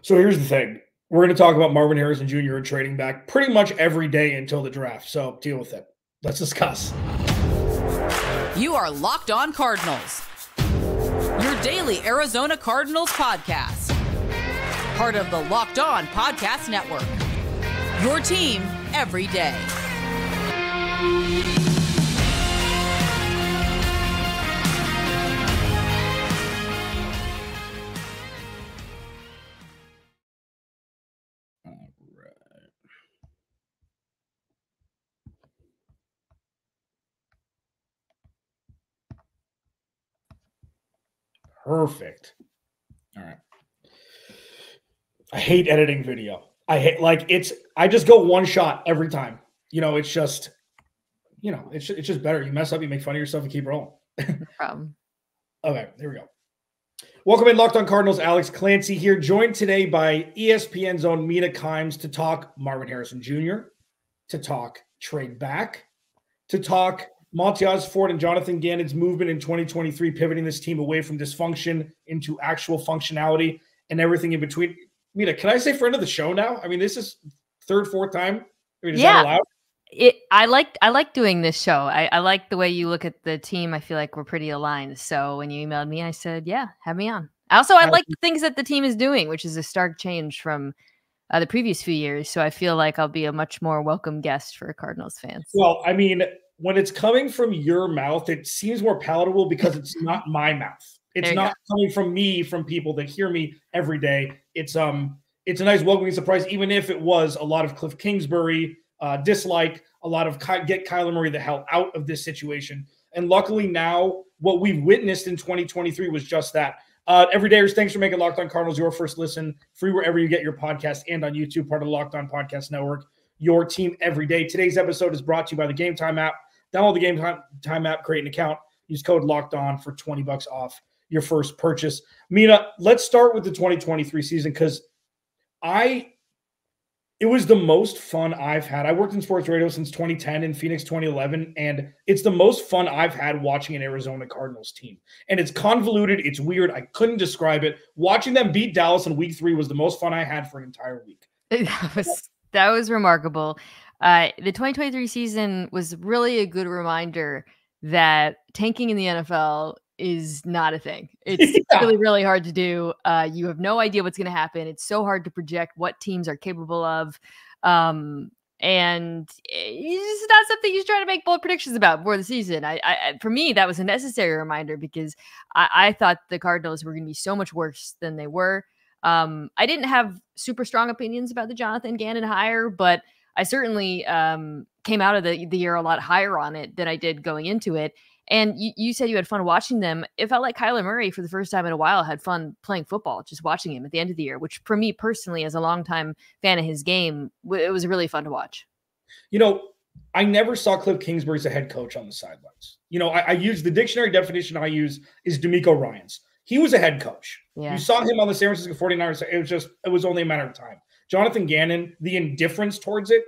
So here's the thing. We're going to talk about Marvin Harrison Jr. and trading back pretty much every day until the draft. So deal with it. Let's discuss. You are Locked On Cardinals, your daily Arizona Cardinals podcast. Part of the Locked On Podcast Network, your team every day. Perfect. All right. I hate editing video. I just go one shot every time. It's just better. You mess up, you make fun of yourself and keep rolling. No problem. Okay, here we go. Welcome in, Locked On Cardinals. Alex Clancy here, joined today by ESPN's own Mina to talk Marvin Harrison Jr., to talk trade back, to talk Monti Ossenfort and Jonathan Gannon's movement in 2023, pivoting this team away from dysfunction into actual functionality and everything in between. Mina, can I say friend of the show now? I mean, this is third, fourth time. I mean, is that allowed? I like doing this show. I like the way you look at the team. I feel like we're pretty aligned. So when you emailed me, I said, yeah, have me on. Also, I like the things that the team is doing, which is a stark change from the previous few years. So I feel like I'll be a much more welcome guest for Cardinals fans. Well, I mean, when it's coming from your mouth, it seems more palatable because it's not my mouth. It's not coming from me, from people that hear me every day. It's a nice welcoming surprise, even if it was a lot of Cliff Kingsbury dislike, a lot of get Kyler Murray the hell out of this situation. And luckily now, what we've witnessed in 2023 was just that. Everydayers, thanks for making Locked On Cardinals your first listen, free wherever you get your podcast and on YouTube, part of the Locked On Podcast Network, your team every day. Today's episode is brought to you by the Game Time app. Download the Game Time app, create an account, use code Locked On for $20 off your first purchase. Mina, let's start with the 2023 season because it was the most fun I've had. I worked in sports radio since 2010 in Phoenix 2011, and it's the most fun I've had watching an Arizona Cardinals team. And it's convoluted. It's weird. I couldn't describe it. Watching them beat Dallas in week 3 was the most fun I had for an entire week. That was remarkable. The 2023 season was really a good reminder that tanking in the NFL is not a thing. It's really, really hard to do. You have no idea what's going to happen. It's so hard to project what teams are capable of. And it's just not something you should try to make bold predictions about before the season. For me, that was a necessary reminder because I thought the Cardinals were going to be so much worse than they were. I didn't have super strong opinions about the Jonathan Gannon hire, but I certainly came out of the year a lot higher on it than I did going into it. And you said you had fun watching them. It felt like Kyler Murray, for the first time in a while, had fun playing football, just watching him at the end of the year, which for me personally, as a longtime fan of his game, it was really fun to watch. I never saw Cliff Kingsbury as a head coach on the sidelines. I use the dictionary definition I use is D'Amico Ryans. He was a head coach. Yeah. You saw him on the San Francisco 49ers. It was only a matter of time. Jonathan Gannon, the indifference towards it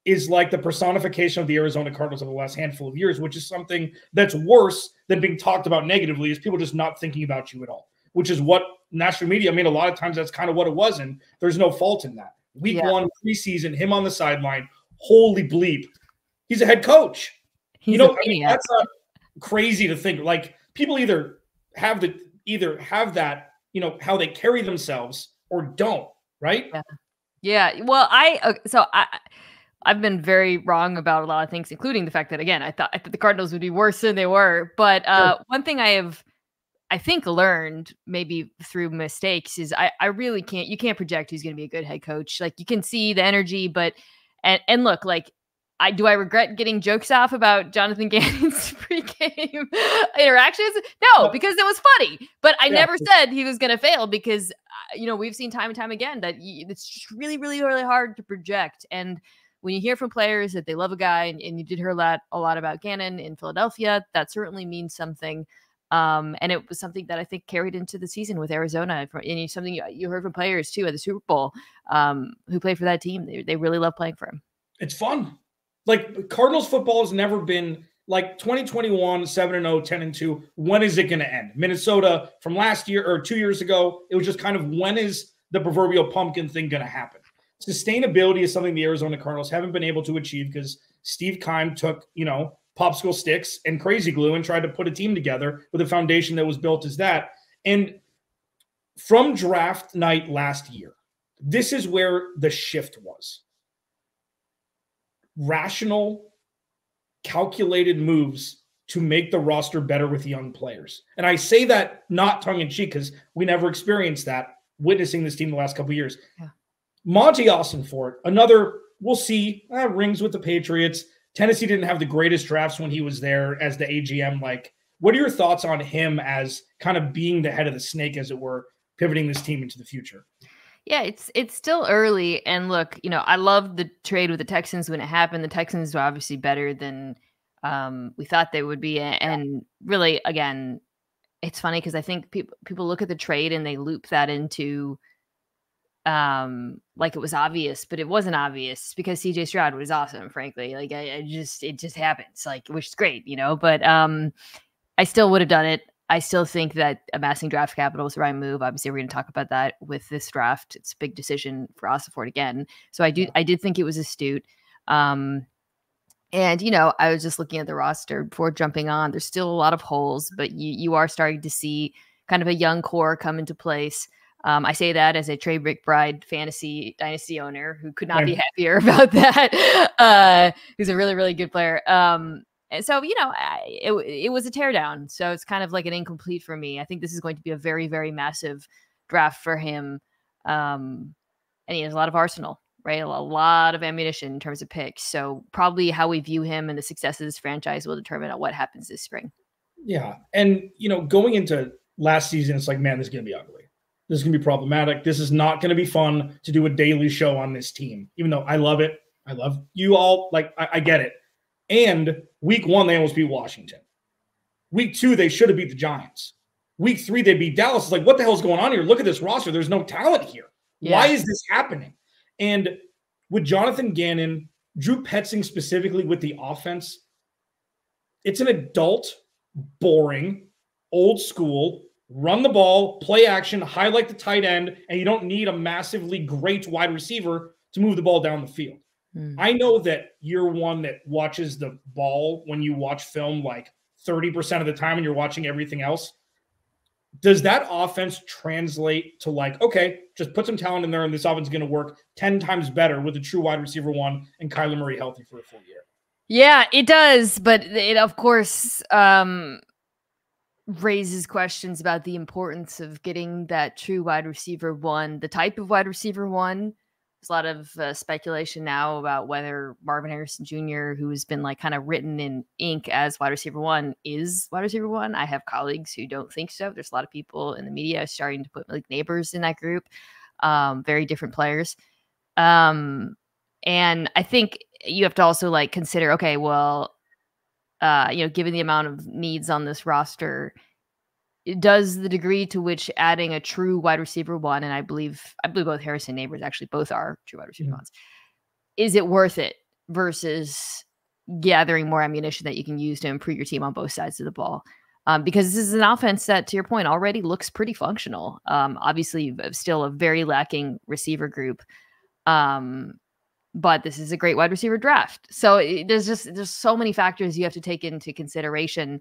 is like the personification of the Arizona Cardinals over the last handful of years, which is something that's worse than being talked about negatively, is people just not thinking about you at all, which is what national media, a lot of times that's kind of what it was, and there's no fault in that. Week 1 preseason, him on the sideline, holy bleep. He's a head coach. That's not crazy to think. Like, people either have that, how they carry themselves or don't, right? Yeah. Well, I've been very wrong about a lot of things, including the fact that, again, I thought the Cardinals would be worse than they were. But one thing I think learned maybe through mistakes is I really you can't project who's going to be a good head coach. Like, you can see the energy, but look, like, do I regret getting jokes off about Jonathan Gannon's pregame interactions? No, because it was funny. But I never said he was going to fail because, we've seen time and time again that it's just really, really, really hard to project. And when you hear from players that they love a guy, and you did hear a lot about Gannon in Philadelphia, that certainly means something. And it was something that I think carried into the season with Arizona. And something you heard from players too at the Super Bowl who played for that team. They really love playing for him. It's fun. Like, Cardinals football has never been like 2021, 7-0, 10-2. When is it going to end? Minnesota from last year or 2 years ago, it was just kind of, when is the proverbial pumpkin thing going to happen? Sustainability is something the Arizona Cardinals haven't been able to achieve because Steve Keim took, popsicle sticks and crazy glue and tried to put a team together with a foundation that was built as that. And from draft night last year, this is where the shift was. Rational, calculated moves to make the roster better with young players. And I say that not tongue-in-cheek because we never experienced that witnessing this team the last couple of years. Yeah. Monti Ossenfort, another, we'll see, rings with the Patriots. Tennessee didn't have the greatest drafts when he was there as the AGM. Like, what are your thoughts on him as kind of being the head of the snake, as it were, pivoting this team into the future? Yeah, it's still early. And look, I love the trade with the Texans when it happened. The Texans were obviously better than we thought they would be. And really, again, it's funny because I think people look at the trade and they loop that into like it was obvious, but it wasn't obvious because CJ Stroud was awesome, frankly. Like it just happens, like, which is great, but I still would have done it. I still think that amassing draft capital was the right move. Obviously, we're going to talk about that with this draft. It's a big decision for Ossenfort again. So I did think it was astute. And, I was just looking at the roster before jumping on. There's still a lot of holes, but you are starting to see kind of a young core come into place. I say that as a Trey McBride fantasy dynasty owner who could not be happier about that. He's a really, really good player. And so, it was a teardown. So it's kind of like an incomplete for me. I think this is going to be a very, very massive draft for him. And he has a lot of arsenal, right? A lot of ammunition in terms of picks. So probably how we view him and the success of this franchise will determine what happens this spring. Yeah. And, going into last season, it's like, man, this is going to be ugly. This is going to be problematic. This is not going to be fun to do a daily show on this team, even though I love it. I love you all. Like, I get it. And week 1, they almost beat Washington. Week 2, they should have beat the Giants. Week 3, they beat Dallas. It's like, what the hell is going on here? Look at this roster. There's no talent here. Yeah. Why is this happening? And with Jonathan Gannon, Drew Petzing specifically with the offense, it's an adult, boring, old school, run the ball, play action, highlight the tight end, and you don't need a massively great wide receiver to move the ball down the field. I know that you're one that watches the ball when you watch film like 30% of the time and you're watching everything else. Does that offense translate to like, okay, just put some talent in there and this offense is going to work 10 times better with a true wide receiver 1 and Kyler Murray healthy for a full year? Yeah, it does. But it, of course, raises questions about the importance of getting that true wide receiver 1, the type of wide receiver 1. There's a lot of speculation now about whether Marvin Harrison Jr., who has been like kind of written in ink as wide receiver 1, is wide receiver 1. I have colleagues who don't think so. There's a lot of people in the media starting to put like neighbors in that group. Very different players. And I think you have to also like consider, okay, well, given the amount of needs on this roster, does the degree to which adding a true wide receiver 1, and I believe both Harrison neighbors actually both are true wide receiver 1s, is it worth it versus gathering more ammunition that you can use to improve your team on both sides of the ball? Because this is an offense that, to your point, already looks pretty functional. Obviously, still a very lacking receiver group. But this is a great wide receiver draft. So there's so many factors you have to take into consideration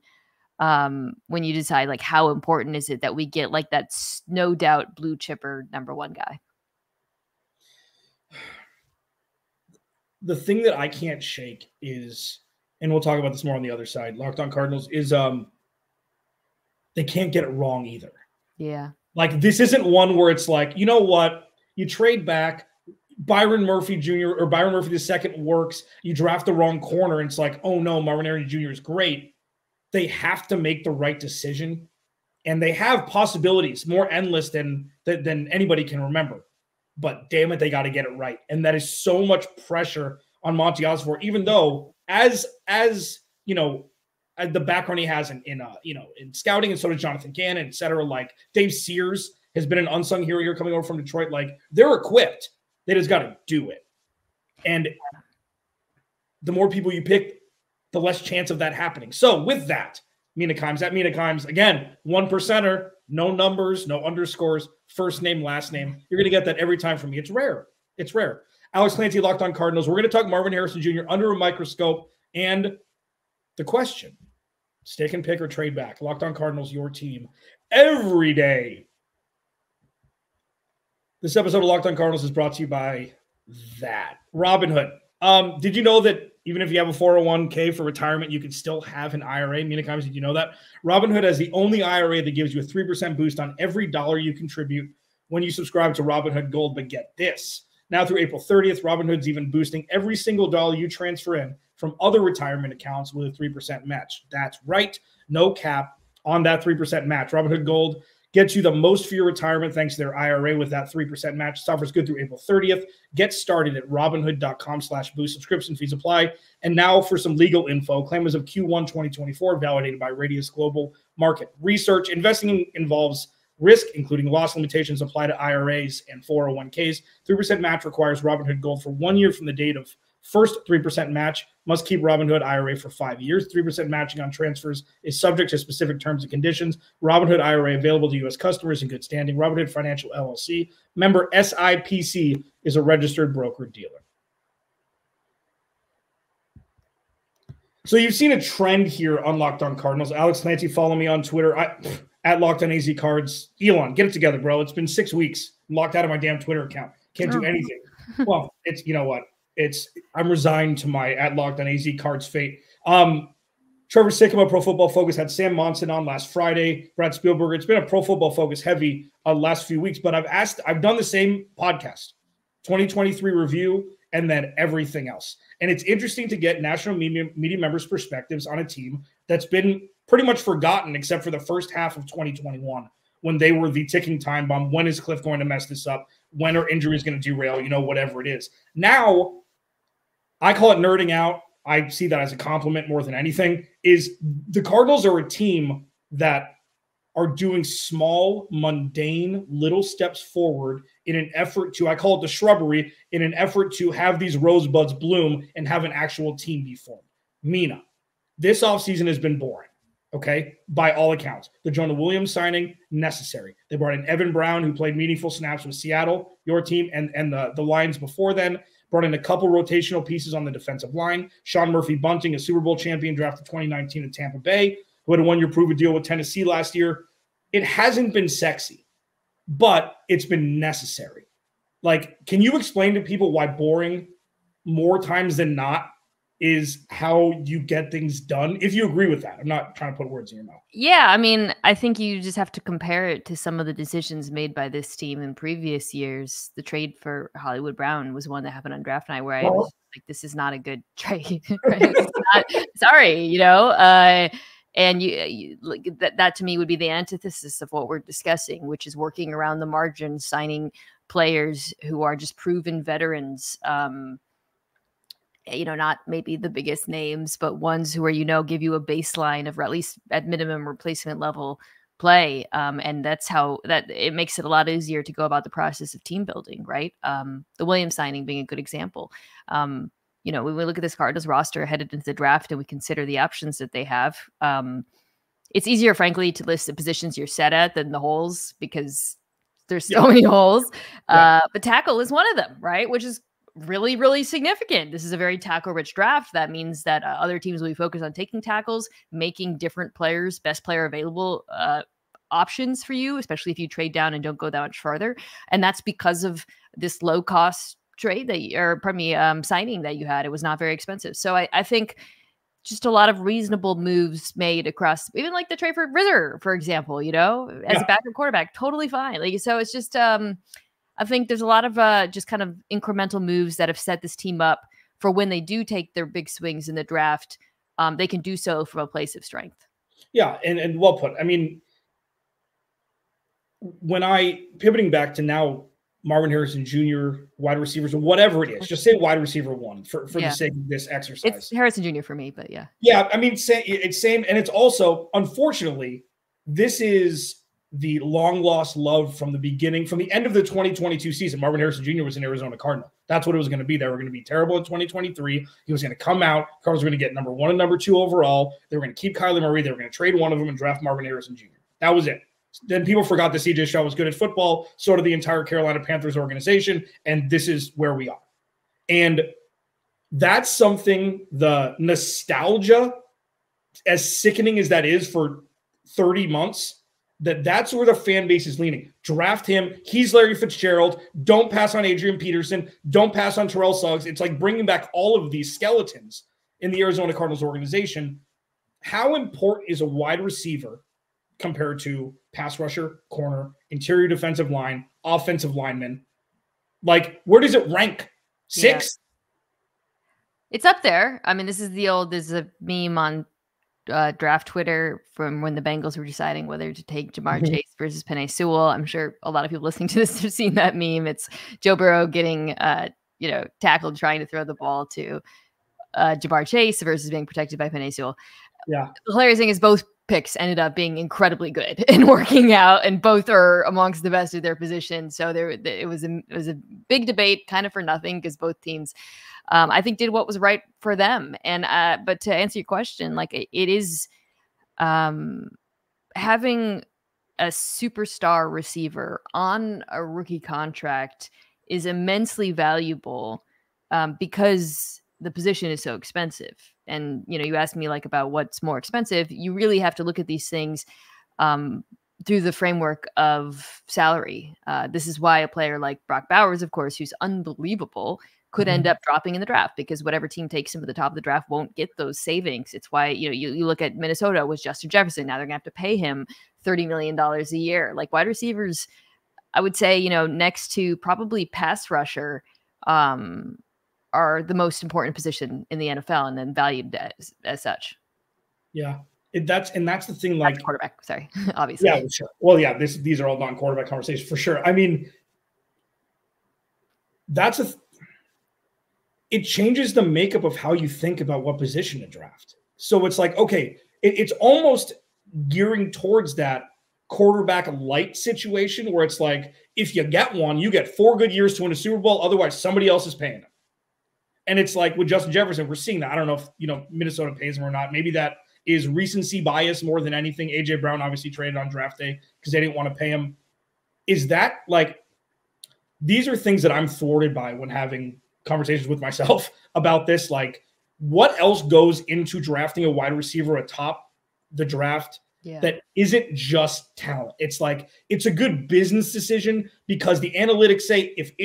when you decide like how important is it that we get like that no doubt blue chipper number 1 guy. The thing that I can't shake is, and we'll talk about this more on the other side, Locked On Cardinals, is they can't get it wrong either. Yeah. Like this isn't one where it's like, you know what, you trade back, Byron Murphy Jr. or Byron Murphy II works, you draft the wrong corner, and it's like, oh no, Marvin Harrison Jr. is great. They have to make the right decision, and they have possibilities more endless than anybody can remember. But damn it, they got to get it right, and that is so much pressure on Monti Ossenfort. Even though, as you know, the background he has in scouting, and so does Jonathan Gannon, et cetera. Like Dave Sears has been an unsung hero here coming over from Detroit. Like they're equipped. They just got to do it. And the more people you pick, the less chance of that happening. So with that, Mina Kimes, again, 1%er, No numbers, no underscores, first name, last name. You're going to get that every time from me. It's rare. It's rare. Alex Clancy, Locked On Cardinals. We're going to talk Marvin Harrison Jr. under a microscope and the question, stick and pick or trade back. Locked On Cardinals, your team every day. This episode of Locked On Cardinals is brought to you by that. Robinhood. Did you know that even if you have a 401k for retirement, you can still have an IRA? Mina, did you know that? Robinhood has the only IRA that gives you a 3% boost on every dollar you contribute when you subscribe to Robinhood Gold. But get this. Now through April 30th, Robinhood's even boosting every single dollar you transfer in from other retirement accounts with a 3% match. That's right. No cap on that 3% match. Robinhood Gold gets you the most for your retirement thanks to their IRA with that 3% match. This offer's good through April 30th. Get started at robinhood.com/boost. Subscription fees apply. And now for some legal info. Claim as of Q1 2024, validated by Radius Global Market Research. Investing involves risk, including loss limitations apply to IRAs and 401ks. 3% match requires Robinhood Gold for 1 year from the date of first 3% match. Must keep Robinhood IRA for 5 years. 3% matching on transfers is subject to specific terms and conditions. Robinhood IRA available to U.S. customers in good standing. Robinhood Financial LLC. Member SIPC is a registered broker-dealer. So you've seen a trend here on Locked On Cardinals. Alex Clancy, follow me on Twitter. At Locked On AZ Cards. Elon, get it together, bro. It's been 6 weeks. I'm locked out of my damn Twitter account. Can't do anything. Well, it's, you know what? I'm resigned to my at Locked On AZ Cards fate. Trevor Sikkema, Pro Football Focus, had Sam Monson on last Friday. Brad Spielberger. It's been a Pro Football Focus heavy last few weeks, but I've done the same podcast, 2023 review, and then everything else. And it's interesting to get national media members' perspectives on a team that's been pretty much forgotten except for the first half of 2021 when they were the ticking time bomb. When is Cliff going to mess this up? When are injuries going to derail? Whatever it is. Now, I call it nerding out. I see that as a compliment more than anything. Is the Cardinals are a team that are doing small, mundane, little steps forward in an effort to, I call it the shrubbery, in an effort to have these rosebuds bloom and have an actual team be formed. Mina, this offseason has been boring, okay, by all accounts. The Jonah Williams signing, necessary. They brought in Evan Brown, who played meaningful snaps with Seattle, your team, and the Lions before then. Brought in a couple rotational pieces on the defensive line. Sean Murphy-Bunting, a Super Bowl champion, drafted 2019 in Tampa Bay, who had a one-year prove-a deal with Tennessee last year. It hasn't been sexy, but it's been necessary. Like, can you explain to people why boring more times than not is how you get things done? If you agree with that. I'm not trying to put words in your mouth. Yeah, I mean, I think you just have to compare it to some of the decisions made by this team in previous yeyears. The trade for Hollywood Brown was one that happened on draft night where I was like, this is not a good trade. Sorry, and you that to me would be the antithesis of what we're discussing, which is working around the margins, signing players who are just proven veterans. Not maybe the biggest names, but ones who are, give you a baseline of at least at minimum replacement level play. And that's how that it makes it a lot easier to go about the process of team building, right? The Williams signing being a good example. When we look at this Cardinals roster headed into the draft and we consider the options that they have, it's easier, frankly, to list the positions you're set at than the holes because there's so many holes. But tackle is one of them, right? Which is really, really significant. This is a very tackle-rich draft. That means that other teams will be focused on taking tackles, making different players, best player available options for you, especially if you trade down and don't go that much farther. And that's because of this low-cost trade signing that you had. It was not very expensive. So I think just a lot of reasonable moves made across, even like the trade for Rizzer, for example, as a backup quarterback, totally fine. So it's just I think there's a lot of just kind of incremental moves that have set this team up for when they do take their big swings in the draft, they can do so from a place of strength. Yeah, and well put. I mean, pivoting back to now, Marvin Harrison Jr., wide receivers, or whatever it is, just say wide receiver one for the sake of this exercise. It's Harrison Jr. for me, but yeah. Yeah, I mean, it's same, and it's also, unfortunately, this is the long lost love from the beginning, from the end of the 2022 season. Marvin Harrison Jr. was an Arizona Cardinal. That's what it was going to be. They were going to be terrible in 2023. He was going to come out. Cardinals were going to get number 1 and number 2 overall. They were going to keep Kyler Murray. They were going to trade one of them and draft Marvin Harrison Jr. That was it. Then people forgot that CJ Stroud was good at football. So did the entire Carolina Panthers organization. And this is where we are. And that's something, the nostalgia, as sickening as that is for 30 months, that's where the fan base is leaning. Draft him. He's Larry Fitzgerald. Don't pass on Adrian Peterson. Don't pass on Terrell Suggs. It's like bringing back all of these skeletons in the Arizona Cardinals organization. How important is a wide receiver compared to pass rusher, corner, interior defensive line, offensive lineman? Like, where does it rank? 6? Yeah. It's up there. I mean, there's a meme on draft Twitter from when the Bengals were deciding whether to take Jamar Chase versus Penei Sewell. I'm sure a lot of people listening to this have seen that meme. It's Joe Burrow getting tackled trying to throw the ball to Jamar Chase versus being protected by Penei Sewell. Yeah. The hilarious thing is both picks ended up being incredibly good and working out, and both are amongst the best of their position. So it was a big debate, kind of for nothing, because both teams, I think, did what was right for them. And but to answer your question, like, it is having a superstar receiver on a rookie contract is immensely valuable because the position is so expensive. And, you asked me like about what's more expensive. You really have to look at these things through the framework of salary. This is why a player like Brock Bowers, of course, who's unbelievable, could end up dropping in the draft, because whatever team takes him at the top of the draft won't get those savings. It's why, you look at Minnesota with Justin Jefferson. Now they're gonna have to pay him $30 million a year. Like, wide receivers, I would say, next to probably pass rusher, are the most important position in the NFL, and then valued as such. Yeah. That's the thing, like quarterback, sorry, obviously. Yeah, sure. Well, yeah, these are all non-quarterback conversations for sure. I mean, it changes the makeup of how you think about what position to draft. So it's like, okay, it's almost gearing towards that quarterback light situation where it's like, if you get one, you get 4 good years to win a Super Bowl. Otherwise, somebody else is paying him. And it's like with Justin Jefferson, we're seeing that. I don't know if, Minnesota pays him or not. Maybe that is recency bias more than anything. A.J. Brown obviously traded on draft day because they didn't want to pay him. Is that like, these are things that I'm thwarted by when having conversations with myself about this. Like, what else goes into drafting a wide receiver atop the draft that isn't just talent? It's like, it's a good business decision because the analytics say if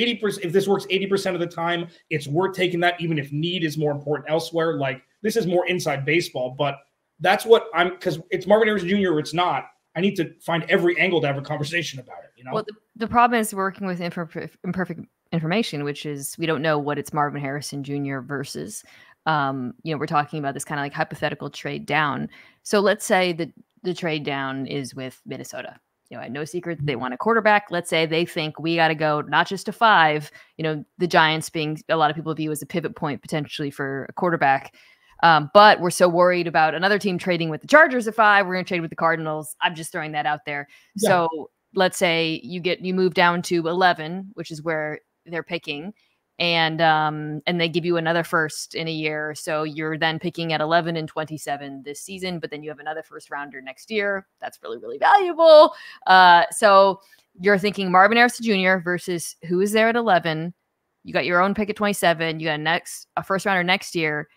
this works 80% of the time, it's worth taking that, even if need is more important elsewhere. Like, this is more inside baseball, but that's what because it's Marvin Harrison Jr. or it's not. I need to find every angle to have a conversation about it. Well, the problem is working with imperfect information, which is we don't know what it's Marvin Harrison Jr. versus. We're talking about this kind of like hypothetical trade down. So let's say that the trade down is with Minnesota. No secret that they want a quarterback. Let's say they think we got to go not just to 5, the Giants being a lot of people view as a pivot point potentially for a quarterback. But we're so worried about another team trading with the Chargers at 5. We're going to trade with the Cardinals. I'm just throwing that out there. Yeah. So let's say you move down to 11, which is where they're picking, and they give you another first in a year. So you're then picking at 11 and 27 this season, but then you have another first rounder next year. That's really, really valuable. So you're thinking Marvin Harrison Jr. versus who is there at 11. You got your own pick at 27. You got a first rounder next year.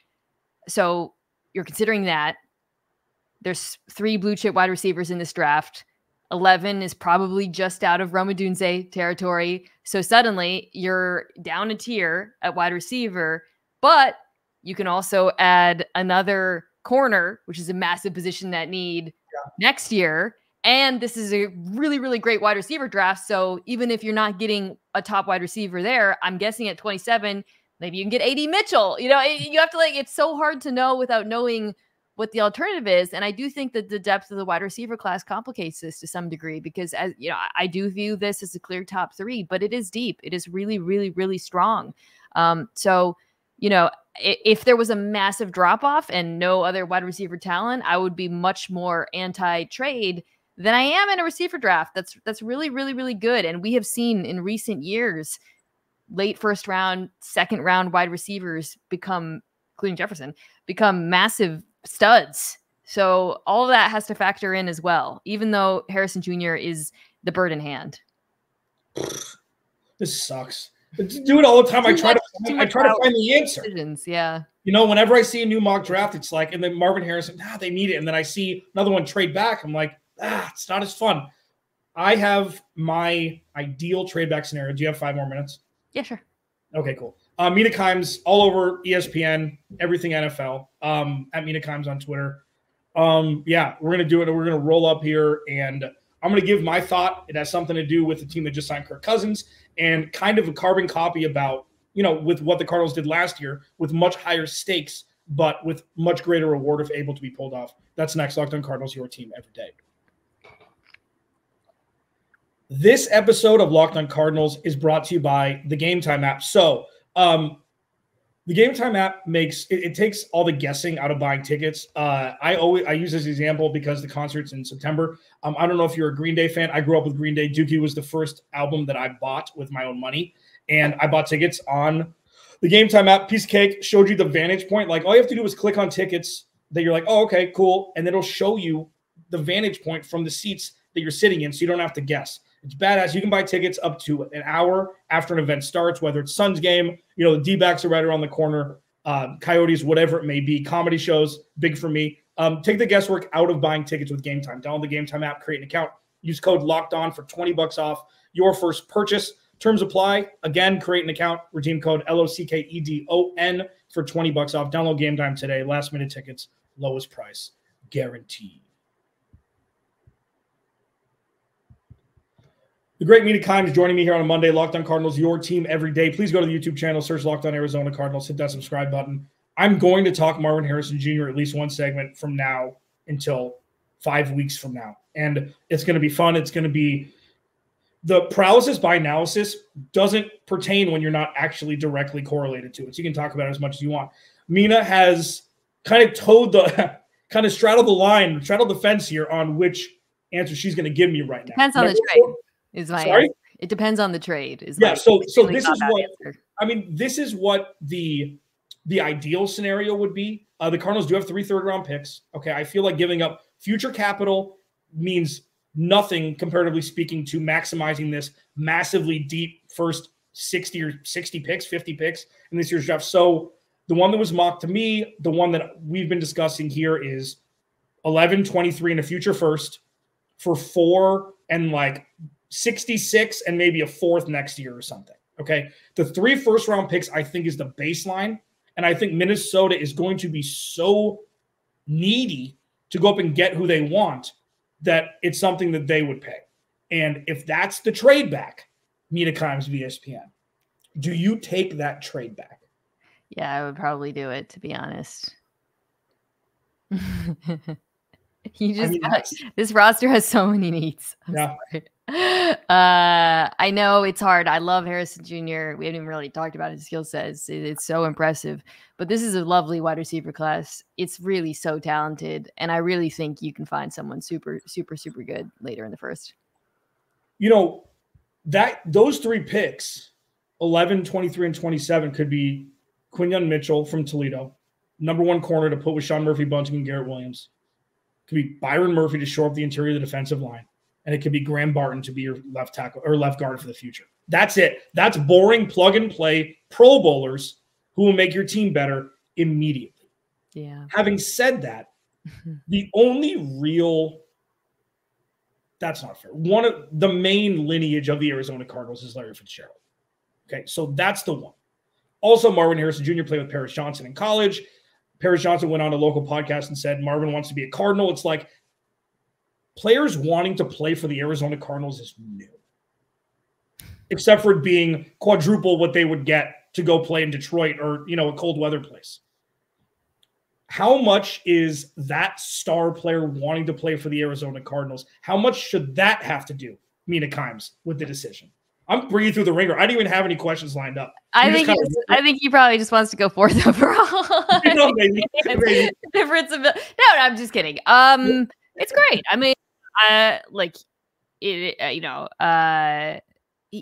So you're considering that. There's 3 blue chip wide receivers in this draft. 11 is probably just out of Rome Odunze territory. So suddenly you're down a tier at wide receiver, but you can also add another corner, which is a massive position that need next year. And this is a really, really great wide receiver draft. So even if you're not getting a top wide receiver there, I'm guessing at 27, maybe you can get A.D. Mitchell. You have to it's so hard to know without knowing what the alternative is. And I do think that the depth of the wide receiver class complicates this to some degree because I do view this as a clear top 3, but it is deep. It is really, really, really strong. So, if there was a massive drop off and no other wide receiver talent, I would be much more anti-trade than I am in a receiver draft. That's really, really, really good. And we have seen in recent years, late first round, second round wide receivers including Jefferson, become massive studs So all of that has to factor in as well, even though Harrison Jr. is the bird in hand. This sucks. Do it all the time. I try to find the answer. Yeah. Whenever I see a new mock draft, it's like, and then Marvin Harrison, they need it. And then I see another one trade back. I'm like, it's not as fun. I have my ideal trade back scenario. Do you have 5 more minutes? Yeah, sure. Okay, cool. Mina Kimes all over ESPN, everything NFL, at Mina Kimes on Twitter. We're going to do it. We're going to roll up here, and I'm going to give my thought. It has something to do with the team that just signed Kirk Cousins and kind of a carbon copy about, with what the Cardinals did last year with much higher stakes, but with much greater reward if able to be pulled off. That's next. Locked On Cardinals, your team every day. This episode of Locked On Cardinals is brought to you by the Game Time app. So, the Game Time app it takes all the guessing out of buying tickets. I use this example because the concert's in September. I don't know if you're a Green Day fan. I grew up with Green Day. Dookie was the first album that I bought with my own money, and I bought tickets on the Game Time app. Piece of cake. Showed you the vantage point. Like, all you have to do is click on tickets that you're like, oh, okay, cool, and it'll show you the vantage point from the seats that you're sitting in, so you don't have to guess. It's badass. You can buy tickets up to an hour after an event starts, whether it's Suns game, the D-backs are right around the corner, Coyotes, whatever it may be, comedy shows, big for me. Take the guesswork out of buying tickets with Game Time. Download the Game Time app, create an account, use code LOCKEDON for $20 off your first purchase. Terms apply. Again, create an account, redeem code LOCKEDON for $20 off. Download Game Time today. Last minute tickets, lowest price, guaranteed. The great Mina Kimes joining me here on a Monday. Locked On Cardinals, your team every day. Please go to the YouTube channel, search Locked On Arizona Cardinals, hit that subscribe button. I'm going to talk Marvin Harrison Jr. at least one segment from now until 5 weeks from now. And it's going to be fun. It's going to be the paralysis by analysis doesn't pertain when you're not actually directly correlated to it. So you can talk about it as much as you want. Mina has kind of straddled the fence here on which answer she's going to give me right now. Depends on the trade. Sorry? It depends on the trade. So this is what answer. This is what the ideal scenario would be. The Cardinals do have 3 third-round picks. Okay, I feel like giving up future capital means nothing, comparatively speaking, to maximizing this massively deep first 60 picks, 50 picks in this year's draft. So the one that was mocked to me, the one that we've been discussing here is 11, 23, and a future first for 4 and 66 and maybe a 4th next year or something. Okay. The 3 first-round picks, I think, is the baseline. And I think Minnesota is going to be so needy to go up and get who they want that it's something that they would pay. And if that's the trade back, Mina Kimes of ESPN, do you take that trade back? Yeah, I would probably do it, to be honest. This roster has so many needs. I know it's hard. I love Harrison Jr. We haven't even really talked about his skill sets. It's so impressive. But this is a lovely wide receiver class. It's really so talented. And I really think you can find someone super, super, super good later in the first. Those 3 picks, 11, 23, and 27, could be Quinyon Mitchell from Toledo, number 1 corner to put with Sean Murphy Bunting and Garrett Williams. Could be Byron Murphy to shore up the interior of the defensive line. And it could be Graham Barton to be your left tackle or left guard for the future. That's it. That's boring plug-and-play Pro Bowlers who will make your team better immediately. Yeah. Having said that, the only real – that's not fair. One of the main lineage of the Arizona Cardinals is Larry Fitzgerald. Okay, so that's the one. Also, Marvin Harrison Jr. played with Paris Johnson in college. Paris Johnson went on a local podcast and said Marvin wants to be a Cardinal. It's like players wanting to play for the Arizona Cardinals is new, except for it being quadruple what they would get to go play in Detroit or, a cold weather place. How much is that star player wanting to play for the Arizona Cardinals? How much should that have to do, Mina Kimes, with the decision? I'm bringing through the ringer. I didn't even have any questions lined up. I think he probably just wants to go 4th overall. Maybe. No, I'm just kidding. It's great. I mean,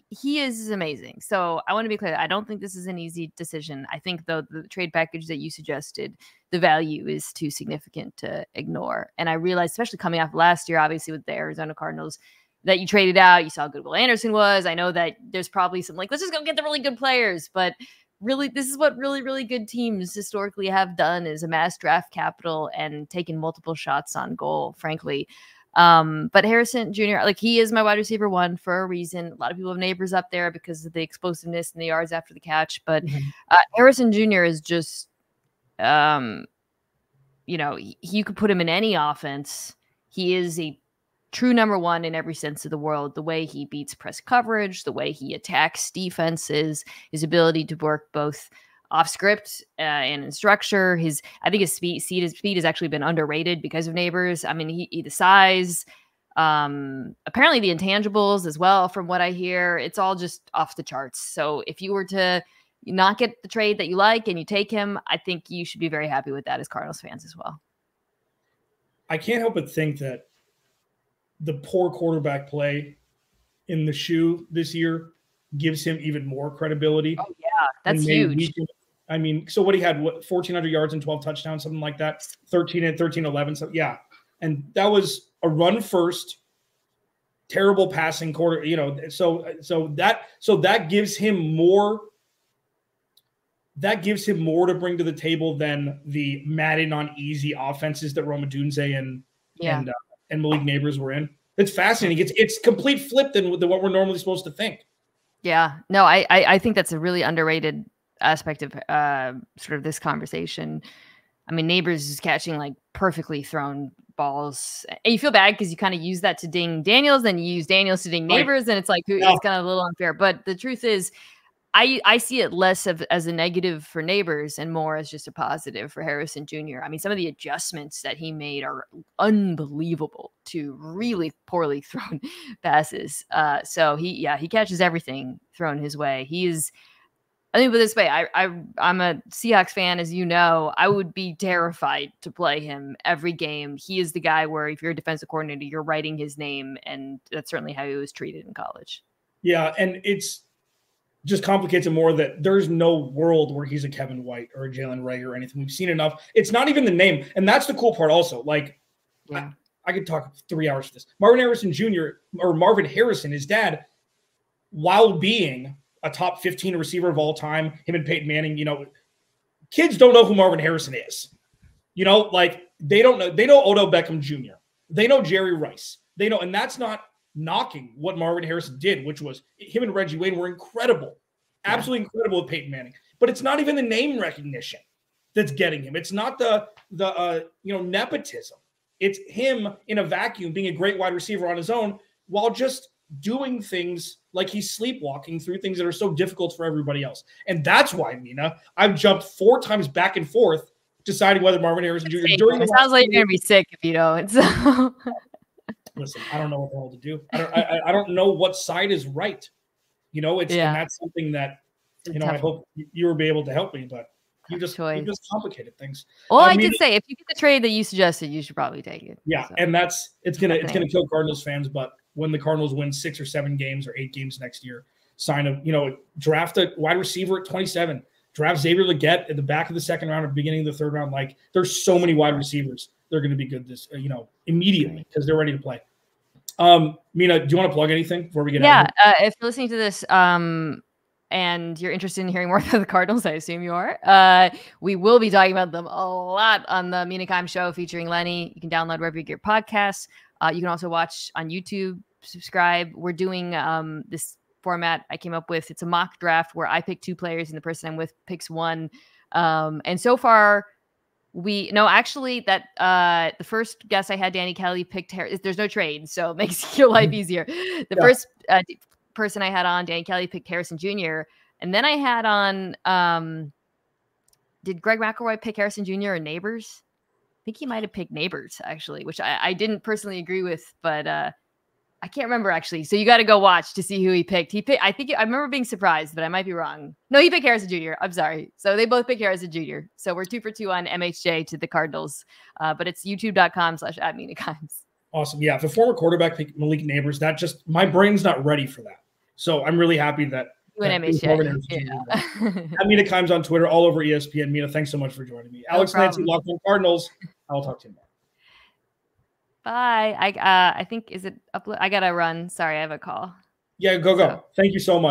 he is amazing. So I want to be clear. I don't think this is an easy decision. I think, though, the trade package that you suggested, the value is too significant to ignore. And I realized, especially coming off last year, obviously with the Arizona Cardinals, that you traded out. You saw how good Will Anderson was. I know that there's probably some let's just go get the really good players. But really, this is what really, really good teams historically have done, is amass draft capital and taken multiple shots on goal, frankly. But Harrison Jr., he is my wide receiver 1 for a reason. A lot of people have Neighbors up there because of the explosiveness and the yards after the catch. But Harrison Jr. is just, you could put him in any offense. He is a true number 1 in every sense of the word. The way he beats press coverage, the way he attacks defenses, his ability to work both off script and in structure. I think his speed has actually been underrated because of Neighbors. I mean, he the size, apparently the intangibles as well, from what I hear, it's all just off the charts. So if you were to not get the trade that you like and you take him, I think you should be very happy with that as Cardinals fans as well. I can't help but think that the poor quarterback play in the shoe this year gives him even more credibility. Oh yeah, that's huge. I mean, so what he had, 1,400 yards and 12 touchdowns, something like that, 13-11. So yeah, and that was a run first, terrible passing quarter. So that gives him more. That gives him more to bring to the table than the Madden on easy offenses that Rome Odunze and Malik Neighbors were in. It's fascinating. It's complete flip than what we're normally supposed to think. Yeah, no, I think that's a really underrated aspect of sort of this conversation. I mean, Neighbors is catching perfectly thrown balls, and you feel bad because you kind of use that to ding Daniels, then you use Daniels to ding Neighbors, and it's it's kind of a little unfair. But the truth is, I see it less as a negative for Neighbors and more as just a positive for Harrison Jr. I mean, some of the adjustments that he made are unbelievable to really poorly thrown passes. So he catches everything thrown his way. I think, put this way, I'm a Seahawks fan, as you know. I would be terrified to play him every game. He is the guy where if you're a defensive coordinator, you're writing his name, and that's certainly how he was treated in college. Yeah, and it's just complicates it more that there's no world where he's a Kevin White or a Jalen Ray or anything. We've seen enough. It's not even the name. And that's the cool part also. I could talk 3 hours for this. Marvin Harrison, his dad, while being a top 15 receiver of all time, him and Peyton Manning, kids don't know who Marvin Harrison is. They don't know. They know Odell Beckham Jr. They know Jerry Rice. They know, and that's not knocking what Marvin Harrison did, which was him and Reggie Wayne were incredible, absolutely incredible with Peyton Manning. But it's not even the name recognition that's getting him. It's not the nepotism. It's him in a vacuum being a great wide receiver on his own while just doing things like he's sleepwalking through things that are so difficult for everybody else. And that's why, Mina, I've jumped 4 times back and forth deciding whether Marvin Harrison Jr. It sounds like you're going to be sick if you don't. So. Listen, I don't know what the hell to do. I don't know what side is right. And that's something that, I hope you will be able to help me, but you just complicated things. Well, I did say, if you get the trade that you suggested, you should probably take it. Yeah. So. And it's going to kill Cardinals fans. But when the Cardinals win 6 or 7 games or 8 games next year, draft a wide receiver at 27, draft Xavier Legette at the back of the 2nd round or beginning of the 3rd round. There's so many wide receivers. They're going to be good immediately because they're ready to play. Mina, do you want to plug anything before we get out of here? If you're listening to this and you're interested in hearing more about the Cardinals, I assume you are, we will be talking about them a lot on the Mina Kimes Show featuring Lenny. You can download wherever you get your podcasts. You can also watch on YouTube, subscribe. We're doing this format I came up with. It's a mock draft where I pick 2 players and the person I'm with picks 1. And so far, the first guest I had, Danny Kelly, picked there's no trade, so it makes your life easier. The first person I had on, Danny Kelly, picked Harrison Jr. And then I had on, did Greg McElroy pick Harrison Jr. or Neighbors? I think he might have picked Neighbors, actually, which I didn't personally agree with, but I can't remember, actually. So you got to go watch to see who he picked. I remember being surprised, but I might be wrong. No, he picked Harrison Jr. I'm sorry. So they both picked Harrison Jr. So we're 2 for 2 on MHJ to the Cardinals. But it's youtube.com/@MinaKimes. Awesome. Yeah. If a former quarterback picked Malik Neighbors, my brain's not ready for that. So I'm really happy that Mina Kimes on Twitter, all over ESPN. Mina, thanks so much for joining me. Alex Clancy, Locked On Cardinals. I'll talk to you more. Bye. I think, is it upload? I gotta run. Sorry, I have a call. Yeah, go. Thank you so much.